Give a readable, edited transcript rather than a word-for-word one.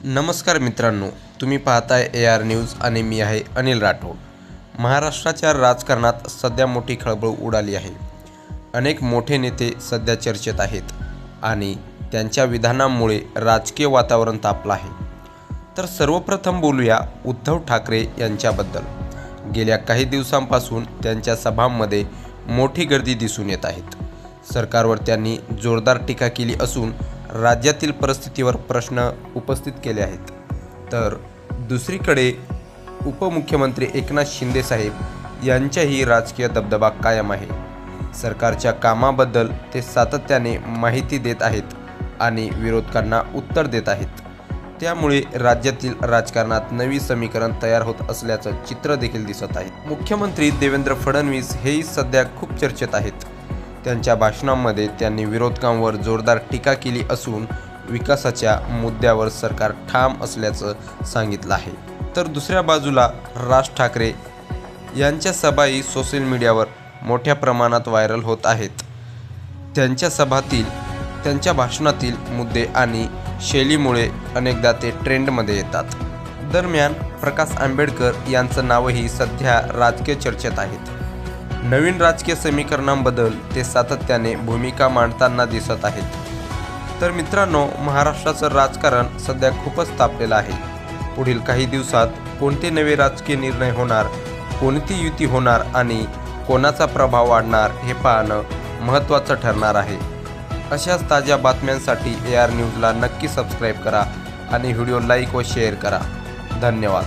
नमस्कार मित्रांनो, तुम्ही पाहताय AR न्यूज आणि मी आहे अनिल राठोड. महाराष्ट्राच्या राजकारणात सध्या मोठी खळबळ उडाली आहे. अनेक मोठे नेते सध्या चर्चेत आहेत आणि त्यांच्या विधानांमुळे राजकीय वातावरण तापलं आहे. तर सर्वप्रथम बोलूया उद्धव ठाकरे यांच्याबद्दल. गेल्या काही दिवसांपासून त्यांच्या सभांमध्ये मोठी गर्दी दिसून येत आहेत. सरकारवर त्यांनी जोरदार टीका केली असून राज्यातील परिस्थितीवर प्रश्न उपस्थित केले आहेत. तर दुसरीकडे उपमुख्यमंत्री एकनाथ शिंदे साहेब यांच्याही राजकीय दबदबा कायम आहे. सरकारच्या कामाबद्दल ते सातत्याने माहिती देत आहेत आणि विरोधकांना उत्तर देत आहेत. त्यामुळे राज्यातील राजकारणात नवी समीकरण तयार होत असल्याचं चित्र देखील दिसत आहे. मुख्यमंत्री देवेंद्र फडणवीस हेही सध्या खूप चर्चेत आहेत. त्यांच्या भाषणांमध्ये त्यांनी विरोधकांवर जोरदार टीका केली असून विकासाच्या मुद्द्यावर सरकार ठाम असल्याचं सांगितलं आहे. तर दुसऱ्या बाजूला राज ठाकरे यांच्या सभाही सोशल मीडियावर मोठ्या प्रमाणात व्हायरल होत आहेत. त्यांच्या भाषणातील मुद्दे आणि शैलीमुळे अनेकदा ते ट्रेंडमध्ये येतात. दरम्यान प्रकाश आंबेडकर यांचं नावही सध्या राजकीय चर्चेत आहेत. नवीन राजकीय समीकरणांबद्दल ते सातत्याने भूमिका मांडताना दिसत आहेत. तर मित्रांनो, महाराष्ट्राचं राजकारण सध्या खूपच तापलेलं आहे. पुढील काही दिवसात कोणते नवे राजकीय निर्णय होणार, कोणती युती होणार आणि कोणाचा प्रभाव वाढणार हे पाहणं महत्त्वाचं ठरणार आहे. अशाच ताज्या बातम्यांसाठी AR न्यूजला नक्की सबस्क्राईब करा आणि व्हिडिओ लाईक व शेअर करा. धन्यवाद.